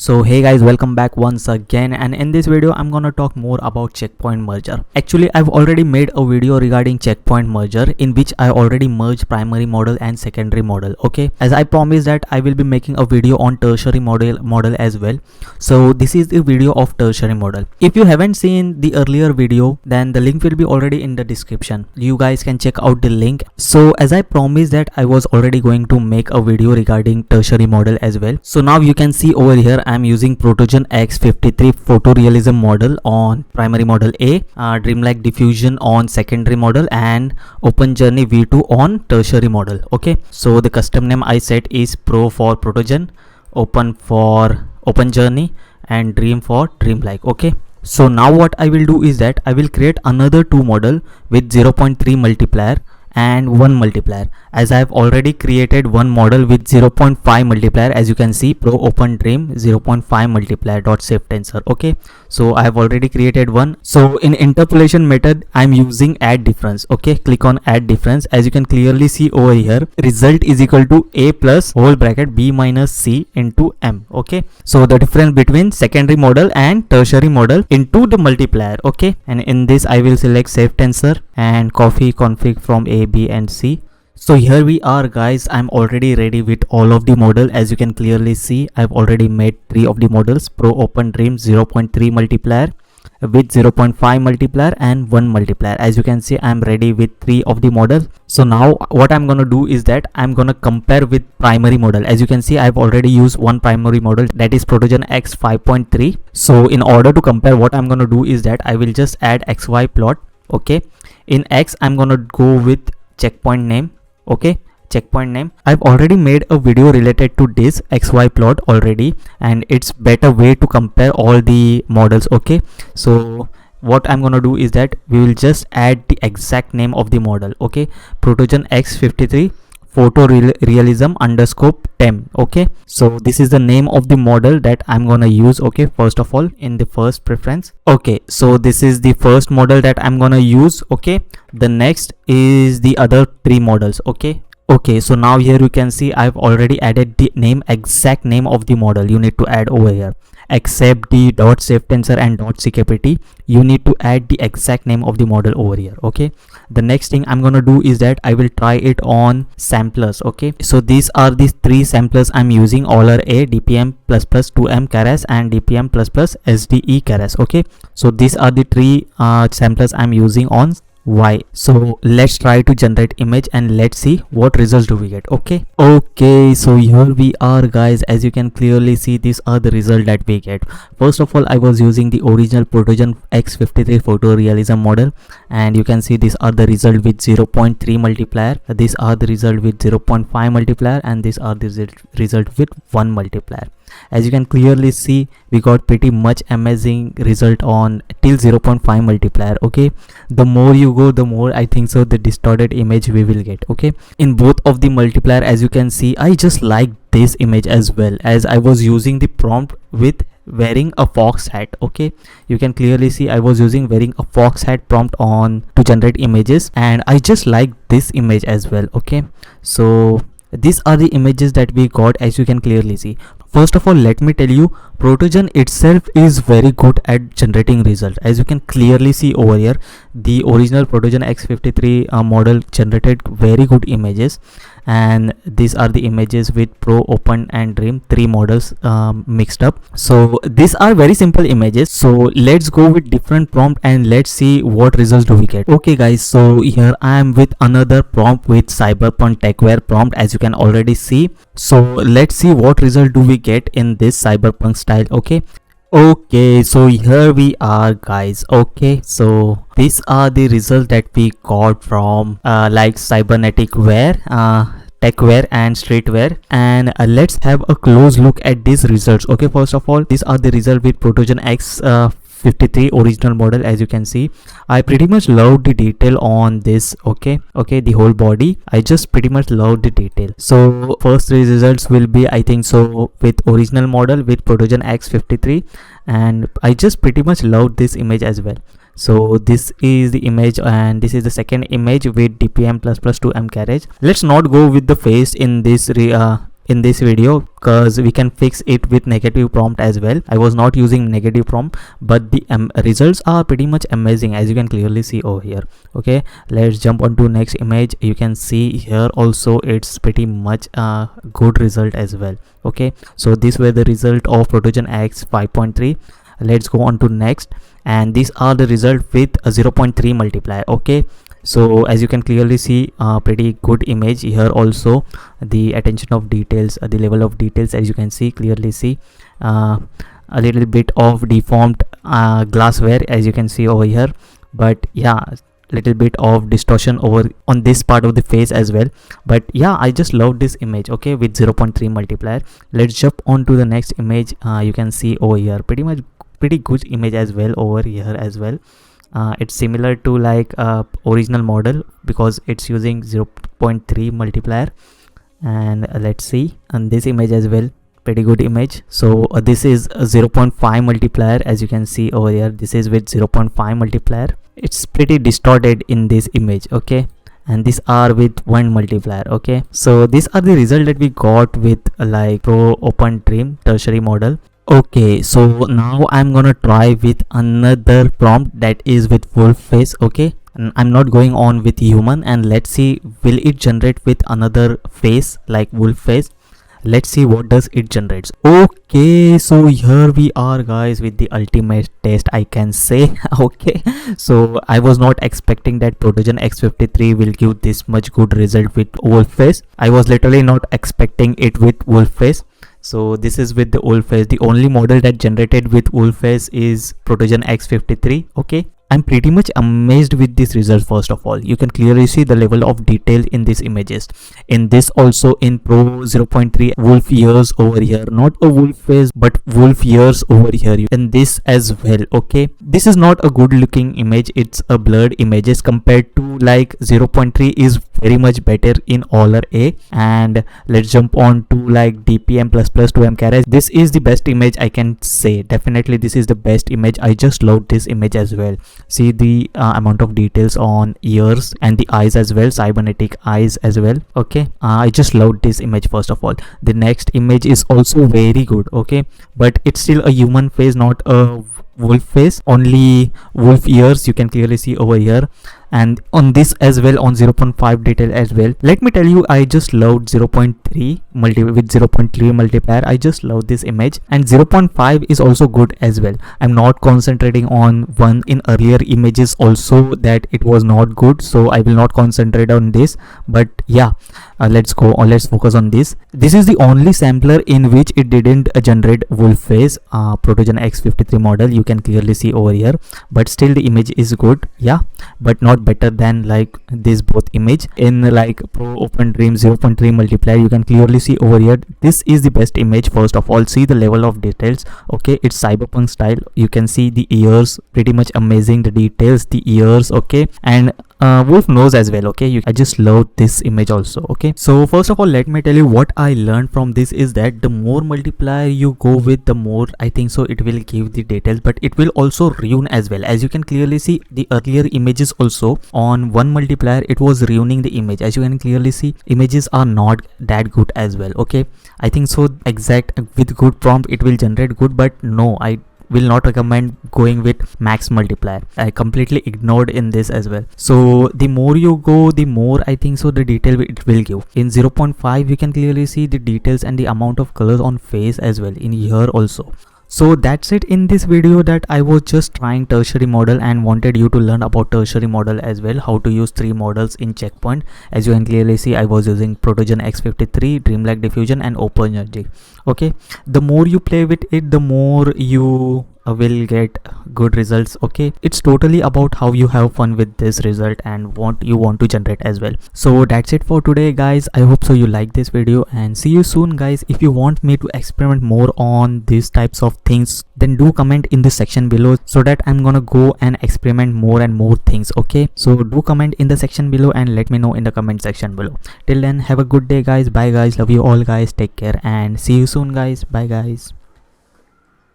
So hey guys, welcome back once again, and in this video I'm gonna talk more about checkpoint merger. Actually, I've already made a video regarding checkpoint merger in which I already merged primary model and secondary model. Okay, as I promised that I will be making a video on tertiary model as well. So this is the video of tertiary model. If you haven't seen the earlier video, then the link will be already in the description. You guys can check out the link. So as I promised that I was already going to make a video regarding tertiary model as well. So now you can see over here I'm using Protogen X53 photorealism model on primary model A, Dreamlike Diffusion on secondary model, and Open Journey V2 on tertiary model. Okay, so the custom name I set is Pro for Protogen, Open for Open Journey, and Dream for Dreamlike. Okay, so now what I will do is that I will create another two model with 0.3 multiplier and 1 multiplier, as I have already created one model with 0.5 multiplier. As you can see, Pro Open Dream 0.5 multiplier dot safe tensor. Okay, so I have already created one. So in interpolation method I'm using add difference. Okay, click on add difference. As you can clearly see over here, result is equal to a plus whole bracket b minus c into m. Okay, so the difference between secondary model and tertiary model into the multiplier. Okay, and in this I will select safe tensor and copy config from a, b and c. So here we are guys, I'm already ready with all of the model. As you can clearly see, I've already made 3 of the models: Pro Open Dream 0.3 multiplier with 0.5 multiplier and 1 multiplier. As you can see, I'm ready with 3 of the models. So now what I'm gonna do is that I'm gonna compare with primary model. As you can see, I've already used one primary model, that is Protogen X 5.3. So in order to compare, what I'm gonna do is that I will just add XY plot. Okay, in X I'm gonna go with checkpoint name. Okay, checkpoint name. I've already made a video related to this XY plot already, and it's better way to compare all the models. Okay, so what I'm gonna do is that we will just add the exact name of the model. Okay, Protogen X53 photorealism underscore 10. Okay, so this is the name of the model that I'm gonna use. Okay, first of all, in the first preference. Okay, so this is the first model that I'm gonna use. Okay, the next is the other 3 models. Okay, so now here you can see I've already added the exact name of the model. You need to add over here, except the dot safe tensor and dot ckpt. You need to add the exact name of the model over here. Okay, the next thing I'm gonna do is that I will try it on samplers. Okay, so these are the 3 samplers I'm using. All are A, DPM++ 2M Keras, and DPM++ SDE Keras. Okay, so these are the 3 samplers I'm using on Y. So let's try to generate image and let's see what results do we get. Okay, so here we are guys. As you can clearly see, these are the results that we get. First of all, I was using the original Protogen X53 photorealism model, and you can see these are the result with 0.3 multiplier, these are the result with 0.5 multiplier, and these are the result with 1 multiplier. As you can clearly see, we got pretty much amazing result on till 0.5 multiplier. Okay, the more you go, the more I think so the distorted image we will get. Okay, in both of the multiplier, as you can see, I just like this image as well, as I was using the prompt with wearing a fox hat. Okay, you can clearly see I was using wearing a fox hat prompt on to generate images, and I just like this image as well. Okay, so these are the images that we got. As you can clearly see, first of all, let me tell you, Protogen itself is very good at generating result. As you can clearly see over here, the original Protogen X53 model generated very good images, and these are the images with Pro, Open and Dream, 3 models mixed up. So these are very simple images. So let's go with different prompt and let's see what results do we get. Okay guys, so here I am with another prompt with Cyberpunk techwear prompt, as you can already see. So let's see what result do we get in this Cyberpunk style. Okay, so here we are guys. Okay, so these are the results that we got from like cybernetic wear, techwear and streetwear, and let's have a close look at these results. Okay, first of all, these are the result with Protogen X 53 original model. As you can see, I pretty much love the detail on this. Okay, the whole body, I just pretty much love the detail. So first 3 results will be, I think so, with original model with Protogen X53, and I just pretty much love this image as well. So this is the image, and this is the second image with DPM++ 2M carriage. Let's not go with the face in this in this video, because we can fix it with negative prompt as well. I was not using negative prompt, but the results are pretty much amazing, as you can clearly see over here. Okay, let's jump on to next image. You can see here also it's pretty much a good result as well. Okay, so these were the result of Protogen X 5.3. Let's go on to next, and these are the result with a 0.3 multiplier. Okay, so as you can clearly see, pretty good image here also. The attention of details, the level of details, as you can see clearly see, a little bit of deformed glassware, as you can see over here, but yeah, little bit of distortion over on this part of the face as well. But yeah, I just love this image. Okay, with 0.3 multiplier. Let's jump on to the next image. You can see over here pretty good image as well over here as well. It's similar to like original model because it's using 0.3 multiplier. And let's see on this image as well, pretty good image. So this is a 0.5 multiplier, as you can see over here. This is with 0.5 multiplier. It's pretty distorted in this image. Okay, and these are with 1 multiplier. Okay, so these are the result that we got with like Pro Open Dream Tertiary Model. Okay, so now I'm gonna try with another prompt that is with wolf face. Okay, and I'm not going on with human, and let's see will it generate with another face like wolf face. Let's see what does it generates. Okay, so here we are guys with the ultimate test, I can say. Okay, so I was not expecting that Protogen X53 will give this much good result with wolf face. I was literally not expecting it with wolf face. So this is with the wolf face. The only model that generated with wolf face is Protogen X53. Okay, I'm pretty much amazed with this result. First of all, you can clearly see the level of detail in these images. In this also, in Pro 0.3, wolf ears over here, not a wolf face but wolf ears over here, in this as well. Okay, this is not a good looking image. It's a blurred images compared to like 0.3 is very much better in Aller A. And let's jump on to like DPM++ to MCARA. This is the best image, I can say. Definitely this is the best image. I just love this image as well. See the amount of details on ears and the eyes as well, cybernetic eyes as well. Okay, I just love this image. First of all, the next image is also very good. Okay, but it's still a human face, not a wolf face, only wolf ears, you can clearly see over here. And on this as well, on 0.5 detail as well. Let me tell you, I just loved 0.3 with 0.3 multiplier. I just love this image, and 0.5 is also good as well. I'm not concentrating on one in earlier images also that it was not good, so I will not concentrate on this. But yeah, let's go on, let's focus on this. This is the only sampler in which it didn't generate wolf face, Protogen X53 model, you can clearly see over here. But still the image is good, yeah, but not better than like this both image. In like Pro Open Dream 0.3 multiplier, you can clearly see over here, this is the best image. First of all, see the level of details. Okay, it's cyberpunk style. You can see the ears, pretty much amazing, the details, the ears. Okay, and wolf nose as well. Okay, I just love this image also. Okay, so first of all, let me tell you what I learned from this is that the more multiplier you go with, the more I think so it will give the details, but it will also ruin as well. As you can clearly see, the earlier images also on 1 multiplier, it was ruining the image. As you can clearly see, images are not that good as well. Okay, I think so exact with good prompt it will generate good, but no, I will not recommend going with max multiplier. I completely ignored in this as well. So the more you go, the more I think so the detail it will give. In 0.5 you can clearly see the details and the amount of colors on face as well, in here also. So that's it in this video, that I was just trying tertiary model and wanted you to learn about tertiary model as well, how to use 3 models in checkpoint. As you can clearly see, I was using Protogen X53, Dreamlike Diffusion and Open Energy. Okay, the more you play with it, the more you will get good results. Okay, it's totally about how you have fun with this result and what you want to generate as well. So that's it for today guys. I hope so you like this video, and see you soon guys. If you want me to experiment more on these types of things, then do comment in the section below, so that I'm gonna go and experiment more and more things. Okay, so do comment in the section below and let me know in the comment section below. Till then, have a good day guys. Bye guys, love you all guys, take care and see you soon guys. Bye guys.